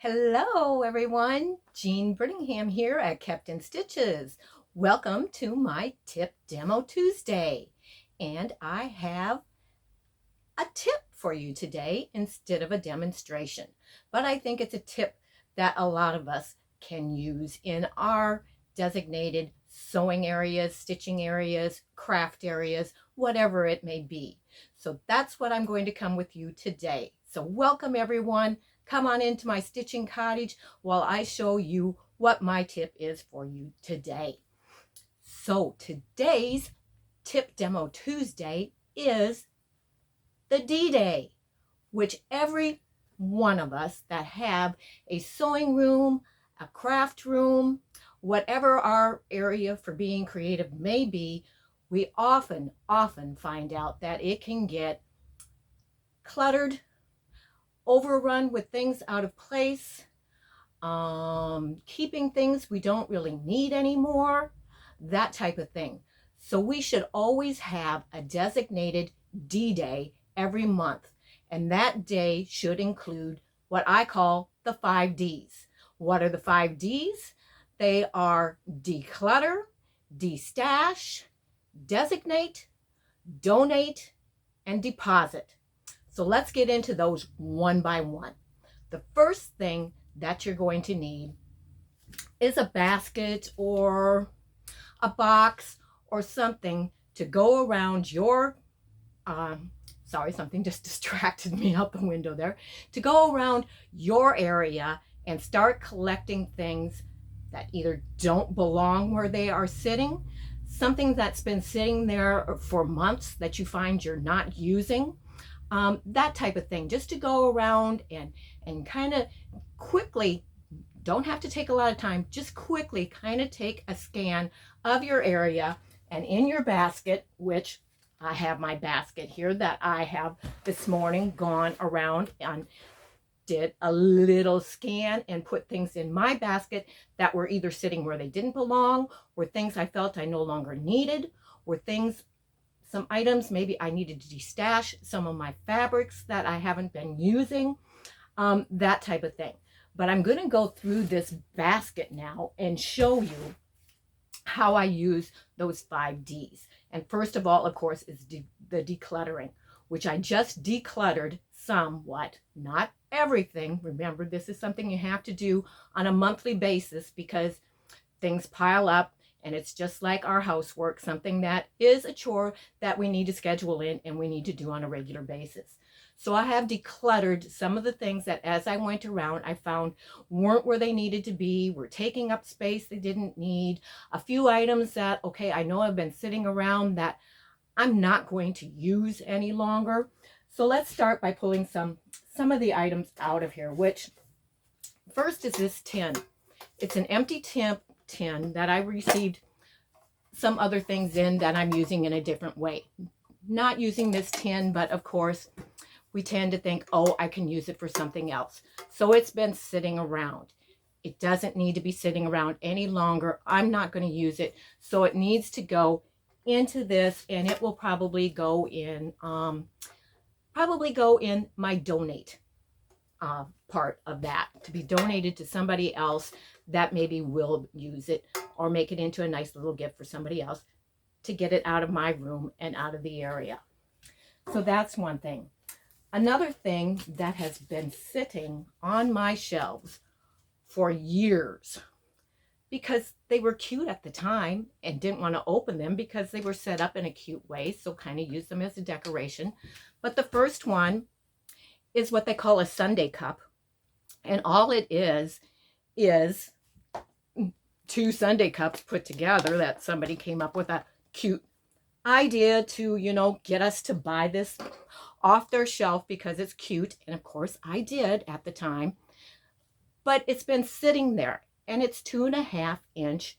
Hello everyone, Jean Brittingham here at Kept in Stitches. Welcome to my Tip Demo Tuesday. And I have a tip for you today instead of a demonstration. But I think it's a tip that a lot of us can use in our designated sewing areas, stitching areas, craft areas, whatever it may be. So that's what I'm going to come with you today. So welcome everyone. Come on into my stitching cottage while I show you what my tip is for you today. So today's Tip Demo Tuesday is the D-Day, which every one of us that have a sewing room, a craft room, whatever our area for being creative may be, we often find out that it can get cluttered, overrun with things out of place, keeping things we don't really need anymore, that type of thing. So we should always have a designated D-Day every month. And that day should include what I call the 5 Ds. What are the 5 Ds? They are declutter, destash, designate, donate, and deposit. So let's get into those one by one. The first thing that you're going to need is a basket or a box or something to go around your, sorry, something just distracted me out the window there, to go around your area and start collecting things that either don't belong where they are sitting, something that's been sitting there for months that you find you're not using, that type of thing, just to go around and kind of quickly, don't have to take a lot of time, just quickly kind of take a scan of your area, and in your basket, which I have my basket here that I have this morning gone around and did a little scan and put things in my basket that were either sitting where they didn't belong, or things I felt I no longer needed, or things, some items maybe I needed to destash, some of my fabrics that I haven't been using, that type of thing. But I'm going to go through this basket now and show you how I use those 5 Ds. And first of all, of course, is the decluttering, which I just decluttered somewhat, not everything. Remember, this is something you have to do on a monthly basis because things pile up, and it's just like our housework, something that is a chore that we need to schedule in and we need to do on a regular basis. So I have decluttered some of the things that as I went around, I found weren't where they needed to be, were taking up space they didn't need. A few items that, okay, I know I've been sitting around that I'm not going to use any longer. So let's start by pulling some of the items out of here, which first is this tin. It's an empty tin that I received some other things in that I'm using in a different way. Not using this tin, but of course, we tend to think, oh, I can use it for something else. So it's been sitting around. It doesn't need to be sitting around any longer. I'm not going to use it. So it needs to go into this, and it will probably go in my donate part of that, to be donated to somebody else that maybe will use it, or make it into a nice little gift for somebody else to get it out of my room and out of the area. So that's one thing. Another thing that has been sitting on my shelves for years, because they were cute at the time and didn't want to open them because they were set up in a cute way, so kind of use them as a decoration. But the first one is what they call a Sunday cup. And all it is 2 Sunday cups put together that somebody came up with a cute idea to, get us to buy this off their shelf because it's cute. And of course I did at the time, but it's been sitting there, and it's 2.5-inch,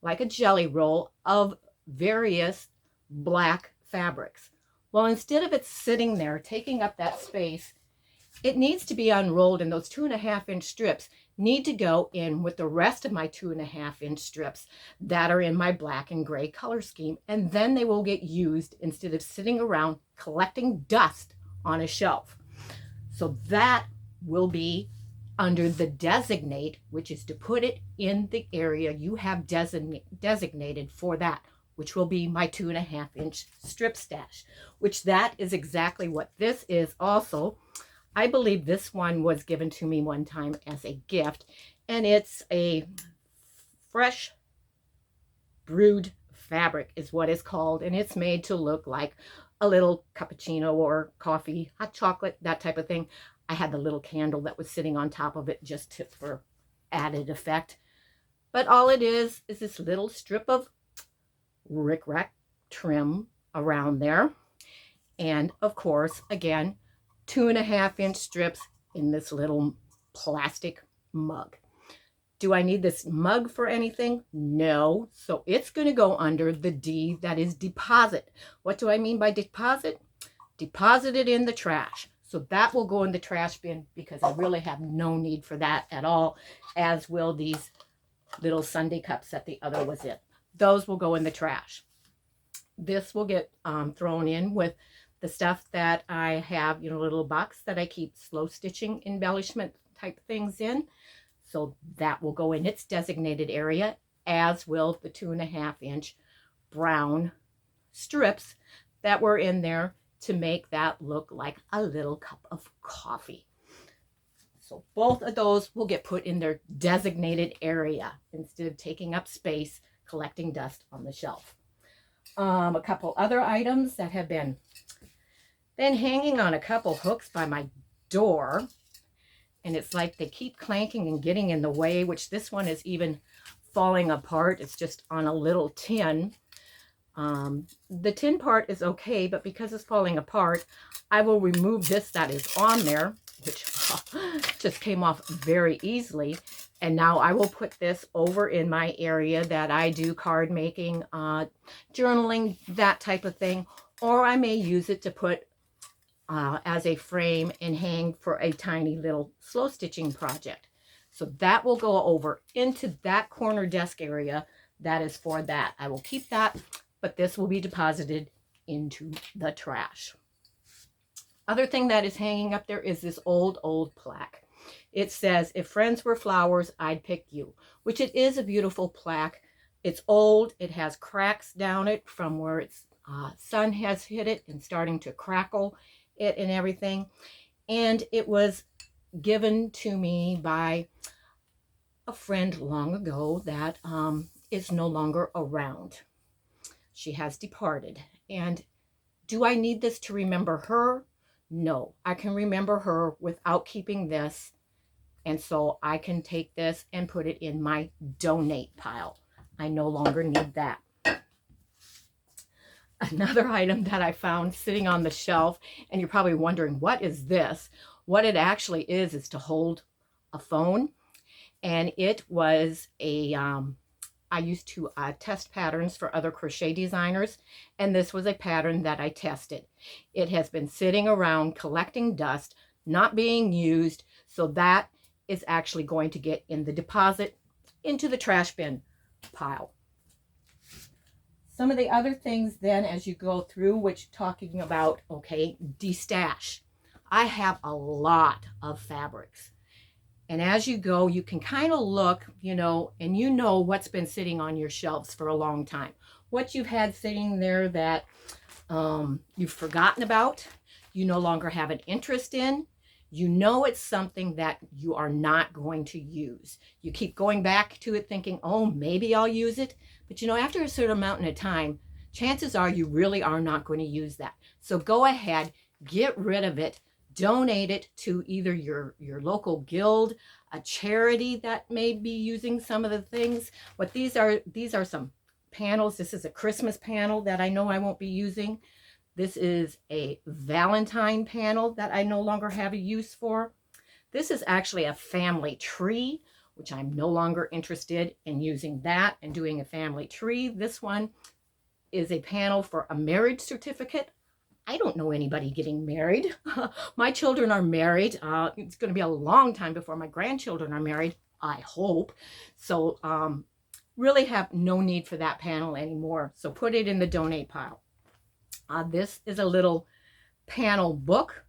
like a jelly roll of various black fabrics. Well, instead of it sitting there taking up that space, it needs to be unrolled, and those 2.5-inch strips need to go in with the rest of my 2.5-inch strips that are in my black and gray color scheme, and then they will get used instead of sitting around collecting dust on a shelf. So that will be under the designate, which is to put it in the area you have designated for that, which will be my 2.5-inch strip stash, which that is exactly what this is also. I believe this one was given to me one time as a gift, and it's a fresh brewed fabric is what it's called, and it's made to look like a little cappuccino or coffee, hot chocolate, that type of thing. I had the little candle that was sitting on top of it just for added effect. But all it is this little strip of rickrack trim around there. And of course, again, 2.5-inch strips in this little plastic mug. Do I need this mug for anything? No. So it's going to go under the D, that is deposit. What do I mean by deposit? Deposit it in the trash. So that will go in the trash bin because I really have no need for that at all, as will these little sundae cups that the other was in. Those will go in the trash. This will get thrown in with the stuff that I have, a little box that I keep slow stitching embellishment type things in. So that will go in its designated area, as will the 2.5-inch brown strips that were in there to make that look like a little cup of coffee. So both of those will get put in their designated area instead of taking up space, collecting dust on the shelf. A couple other items that have been hanging on a couple hooks by my door, and it's like they keep clanking and getting in the way, which this one is even falling apart. It's just on a little tin. The tin part is okay, but because it's falling apart, I will remove this that is on there, which just came off very easily. And now I will put this over in my area that I do card making, journaling, that type of thing. Or I may use it to put as a frame and hang for a tiny little slow stitching project. So that will go over into that corner desk area. That is for that. I will keep that, but this will be deposited into the trash. Other thing that is hanging up there is this old plaque. It says, "If friends were flowers, I'd pick you," which it is a beautiful plaque. It's old. It has cracks down it from where its sun has hit it and starting to crackle it and everything. And it was given to me by a friend long ago that is no longer around. She has departed. And do I need this to remember her? No, I can remember her without keeping this. And so I can take this and put it in my donate pile. I no longer need that. Another item that I found sitting on the shelf, and you're probably wondering, what is this? What it actually is to hold a phone. And it was a, I used to test patterns for other crochet designers, and this was a pattern that I tested. It has been sitting around collecting dust, not being used, so that is actually going to get in the deposit into the trash bin pile. Some of the other things then as you go through, which talking about, okay, destash. I have a lot of fabrics. And as you go, you can kind of look, and what's been sitting on your shelves for a long time. What you've had sitting there that you've forgotten about, you no longer have an interest in. It's something that you are not going to use. You keep going back to it thinking, oh, maybe I'll use it. But after a certain amount of time, chances are you really are not going to use that. So go ahead, get rid of it, donate it to either your local guild, a charity that may be using some of the things. But these are some panels. This is a Christmas panel that I know I won't be using. This is a Valentine panel that I no longer have a use for. This is actually a family tree, which I'm no longer interested in using that and doing a family tree. This one is a panel for a marriage certificate. I don't know anybody getting married. My children are married. It's going to be a long time before my grandchildren are married, I hope. So really have no need for that panel anymore. So put it in the donate pile. This is a little panel book.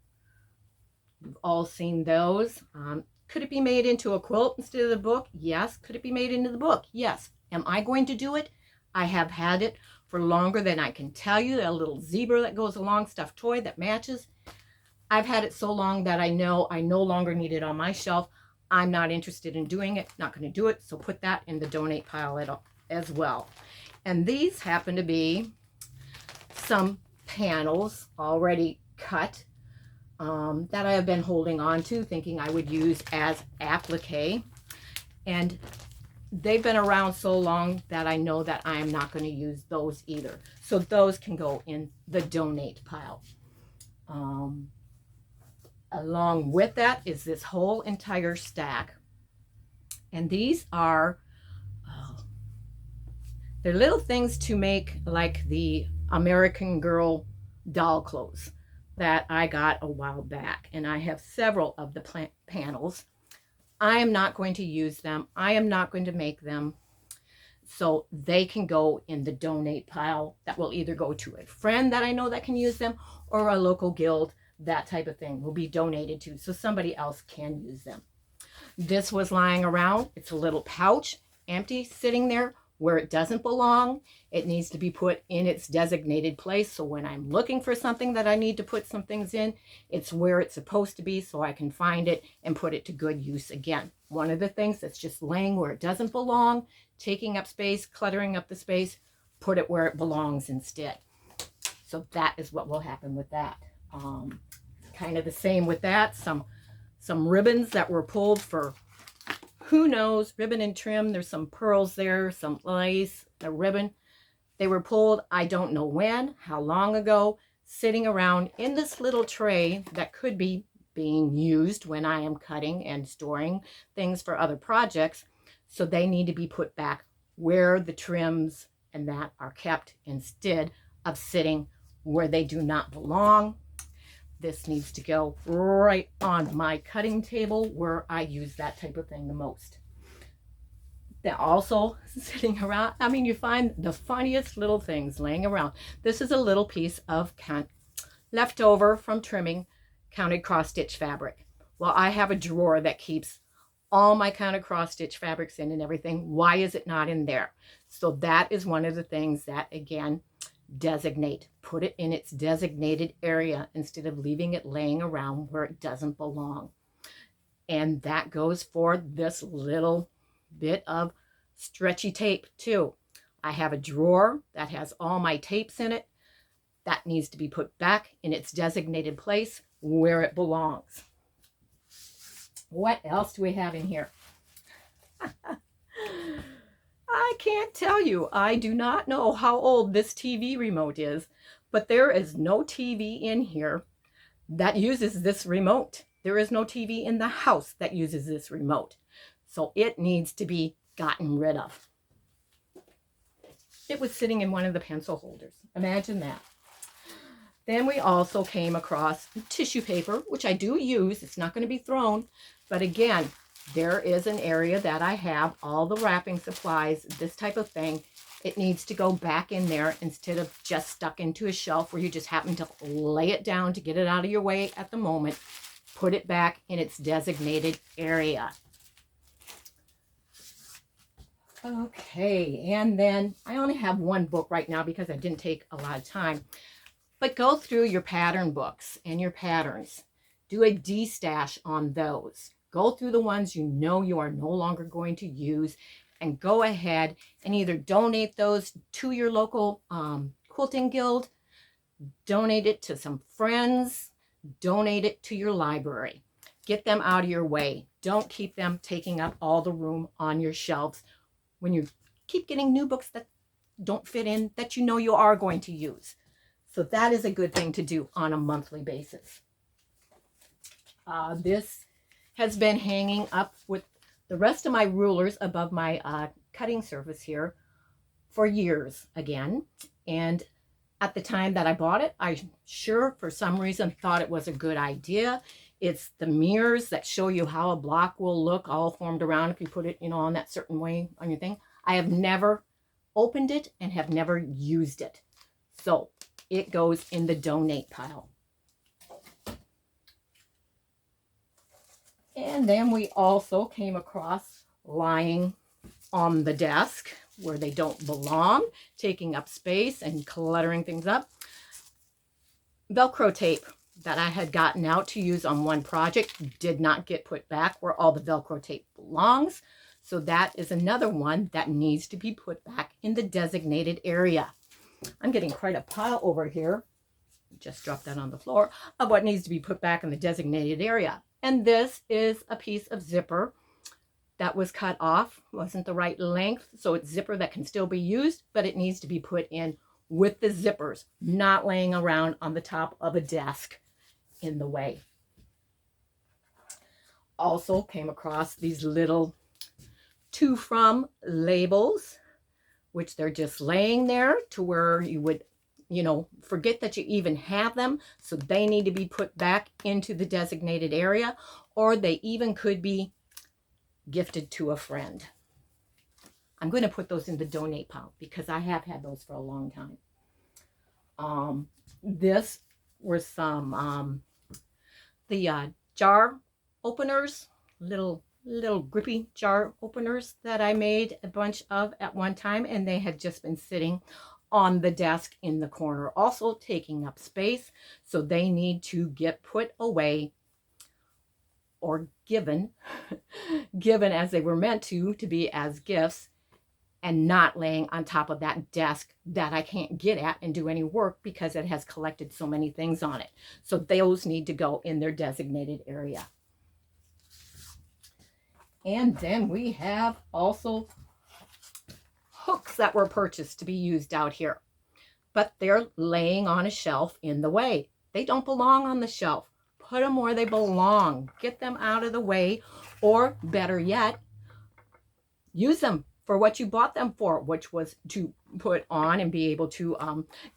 You've all seen those. Could it be made into a quilt instead of the book? Yes. Could it be made into the book? Yes. Am I going to do it? I have had it for longer than I can tell you. A little zebra that goes along, stuffed toy that matches. I've had it so long that I know I no longer need it on my shelf. I'm not interested in doing it, not going to do it. So put that in the donate pile as well. And these happen to be some panels already cut that I have been holding on to, thinking I would use as applique. And they've been around so long that I know that I am not going to use those either. So those can go in the donate pile. Along with that is this whole entire stack. And these are, they're little things to make like the American Girl doll clothes that I got a while back. And I have several of the panels. I am not going to use them. I am not going to make them. So they can go in the donate pile. That will either go to a friend that I know that can use them, or a local guild. That type of thing will be donated to, so somebody else can use them. This was lying around. It's a little pouch, empty, sitting there where it doesn't belong. It needs to be put in its designated place. So when I'm looking for something that I need to put some things in, it's where it's supposed to be so I can find it and put it to good use again. One of the things that's just laying where it doesn't belong, taking up space, cluttering up the space, put it where it belongs instead. So that is what will happen with that. Kind of the same with that. Some ribbons that were pulled for who knows, ribbon and trim. There's some pearls there, some lace, the ribbon. They were pulled, I don't know when, how long ago, sitting around in this little tray that could be being used when I am cutting and storing things for other projects. So they need to be put back where the trims and that are kept instead of sitting where they do not belong. This needs to go right on my cutting table where I use that type of thing the most. They're also sitting around. I mean, you find the funniest little things laying around. This is a little piece of leftover from trimming counted cross stitch fabric. Well, I have a drawer that keeps all my counted cross stitch fabrics in and everything. Why is it not in there? So that is one of the things that, again, designate. Put it in its designated area instead of leaving it laying around where it doesn't belong. And that goes for this little bit of stretchy tape too. I have a drawer that has all my tapes in it. That needs to be put back in its designated place where it belongs. What else do we have in here? I can't tell you. I do not know how old this TV remote is, but there is no TV in here that uses this remote. There is no TV in the house that uses this remote. So it needs to be gotten rid of. It was sitting in one of the pencil holders. Imagine that. Then we also came across tissue paper, which I do use. It's not going to be thrown. But again, there is an area that I have all the wrapping supplies, this type of thing. It needs to go back in there instead of just stuck into a shelf where you just happen to lay it down to get it out of your way at the moment. Put it back in its designated area. Okay, and then I only have one book right now because I didn't take a lot of time. But go through your pattern books and your patterns. Do a de-stash on those. Go through the ones you know you are no longer going to use and go ahead and either donate those to your local quilting guild, donate it to some friends, donate it to your library. Get them out of your way. Don't keep them taking up all the room on your shelves when you keep getting new books that don't fit in that you know you are going to use. So that is a good thing to do on a monthly basis. This has been hanging up with the rest of my rulers above my cutting surface here for years again. And at the time that I bought it, I sure for some reason thought it was a good idea. It's the mirrors that show you how a block will look all formed around if you put it, on that certain way on your thing. I have never opened it and have never used it. So it goes in the donate pile. And then we also came across, lying on the desk where they don't belong, taking up space and cluttering things up, Velcro tape that I had gotten out to use on one project did not get put back where all the Velcro tape belongs. So that is another one that needs to be put back in the designated area. I'm getting quite a pile over here, just dropped that on the floor, of what needs to be put back in the designated area. And this is a piece of zipper that was cut off, wasn't the right length, so it's zipper that can still be used, but it needs to be put in with the zippers, not laying around on the top of a desk in the way. Also came across these little to from labels, which they're just laying there to where you would, forget that you even have them. So they need to be put back into the designated area, or they even could be gifted to a friend. I'm going to put those in the donate pile because I have had those for a long time. This were some the jar openers, little grippy jar openers that I made a bunch of at one time, and they had just been sitting on the desk in the corner, also taking up space. So they need to get put away or given as they were meant to be as gifts, and not laying on top of that desk that I can't get at and do any work because it has collected so many things on it. So those need to go in their designated area. And then we have also hooks that were purchased to be used out here, but they're laying on a shelf in the way. They don't belong on the shelf. Put them where they belong. Get them out of the way, or better yet, use them for what you bought them for, which was to put on and be able to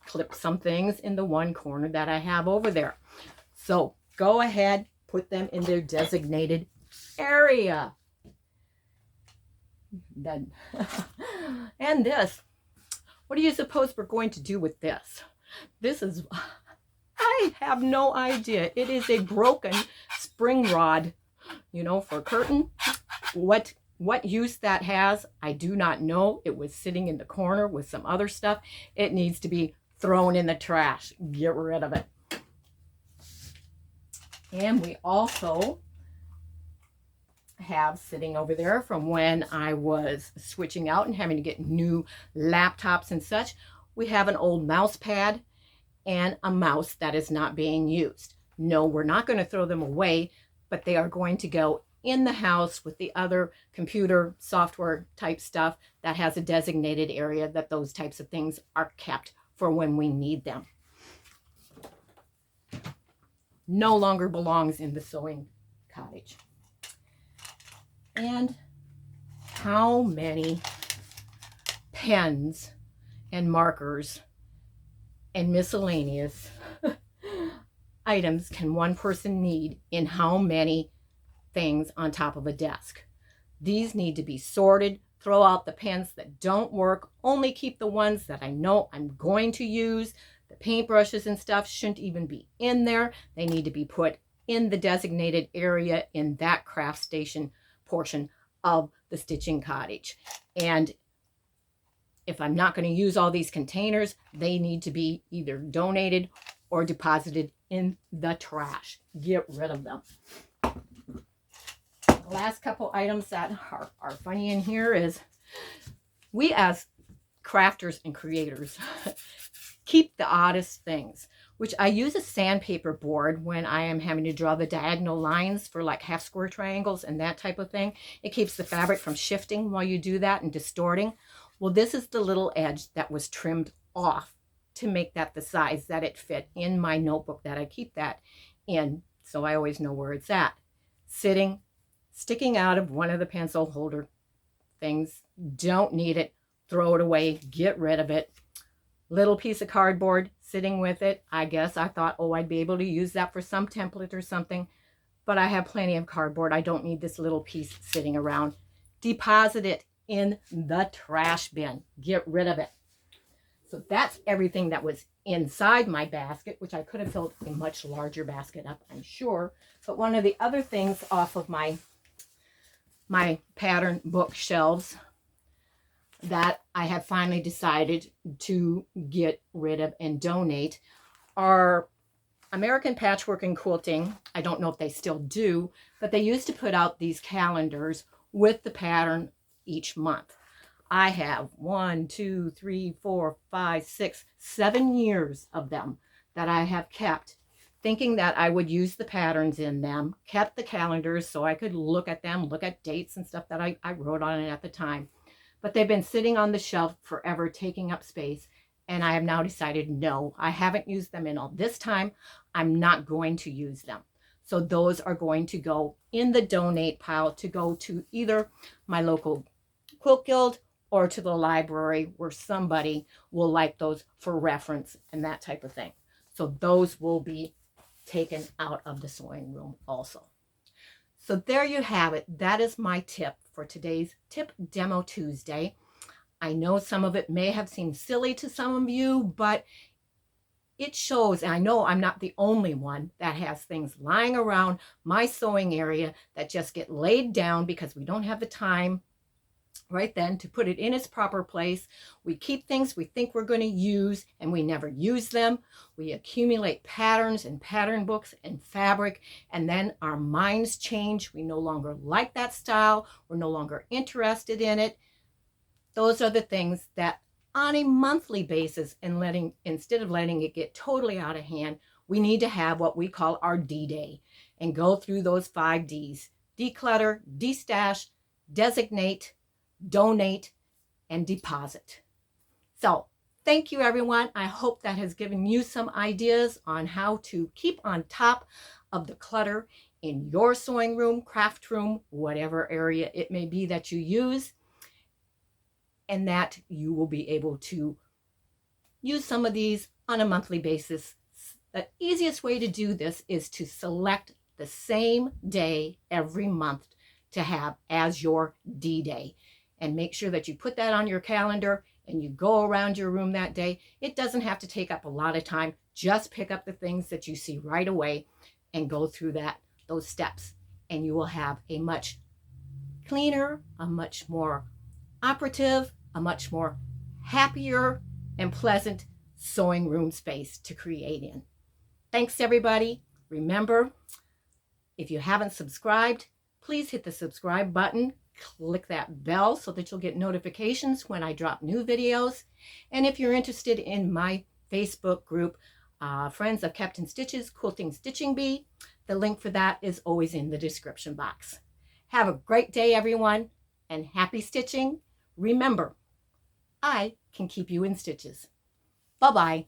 clip some things in the one corner that I have over there. So go ahead, put them in their designated area. Then, and this, what do you suppose we're going to do with this? This is, I have no idea. It is a broken spring rod, for a curtain. What use that has, I do not know. It was sitting in the corner with some other stuff. It needs to be thrown in the trash. Get rid of it. And we also have sitting over there from when I was switching out and having to get new laptops and such, we have an old mouse pad and a mouse that is not being used. No, we're not going to throw them away, but they are going to go in the house with the other computer software type stuff that has a designated area that those types of things are kept for when we need them. No longer belongs in the sewing cottage. And how many pens and markers and miscellaneous items can one person need in how many things on top of a desk? These need to be sorted. Throw out the pens that don't work. Only keep the ones that I know I'm going to use. The paintbrushes and stuff shouldn't even be in there. They need to be put in the designated area in that craft station portion of the stitching cottage. And if I'm not going to use all these containers, they need to be either donated or deposited in the trash. Get rid of them. Last couple items that are funny in here is we as crafters and creators keep the oddest things, which I use a sandpaper board when I am having to draw the diagonal lines for like half square triangles and that type of thing. It keeps the fabric from shifting while you do that and distorting. Well, this is the little edge that was trimmed off to make that the size that it fit in my notebook that I keep that in, so I always know where it's at. Sticking out of one of the pencil holder things. Don't need it. Throw it away. Get rid of it. Little piece of cardboard sitting with it. I guess I thought, oh, I'd be able to use that for some template or something. But I have plenty of cardboard. I don't need this little piece sitting around. Deposit it in the trash bin. Get rid of it. So that's everything that was inside my basket, which I could have filled a much larger basket up, I'm sure. But one of the other things off of my pattern bookshelves that I have finally decided to get rid of and donate are American Patchwork and Quilting. I don't know if they still do, but they used to put out these calendars with the pattern each month. I have 1, 2, 3, 4, 5, 6, 7 years of them that I have kept, thinking that I would use the patterns in them, kept the calendars so I could look at them, look at dates and stuff that I wrote on it at the time. But they've been sitting on the shelf forever, taking up space. And I have now decided, no, I haven't used them in all this time. I'm not going to use them. So those are going to go in the donate pile to go to either my local quilt guild or to the library where somebody will like those for reference and that type of thing. So those will be taken out of the sewing room also. So there you have it. That is my tip for today's Tip Demo Tuesday. I know some of it may have seemed silly to some of you, but it shows, and I know I'm not the only one that has things lying around my sewing area that just get laid down because we don't have the time right then to put it in its proper place. We keep things we think we're going to use and we never use them. We accumulate patterns and pattern books and fabric, and then our minds change. We no longer like that style. We're no longer interested in it. Those are the things that on a monthly basis, and instead of letting it get totally out of hand, we need to have what we call our D-Day and go through those 5 Ds: declutter, destash, designate, donate, and deposit. So thank you, everyone. I hope that has given you some ideas on how to keep on top of the clutter in your sewing room, craft room, whatever area it may be that you use, and that you will be able to use some of these on a monthly basis. The easiest way to do this is to select the same day every month to have as your D-Day. And make sure that you put that on your calendar and you go around your room that day. It doesn't have to take up a lot of time. Just pick up the things that you see right away and go through those steps. And you will have a much cleaner, a much more operative, a much more happier and pleasant sewing room space to create in. Thanks, everybody. Remember, if you haven't subscribed, please hit the subscribe button. Click that bell so that you'll get notifications when I drop new videos. And if you're interested in my Facebook group, Friends of Captain Stitches Quilting Stitching Bee, the link for that is always in the description box. Have a great day, everyone, and happy stitching. Remember, I can keep you in stitches. Bye-bye.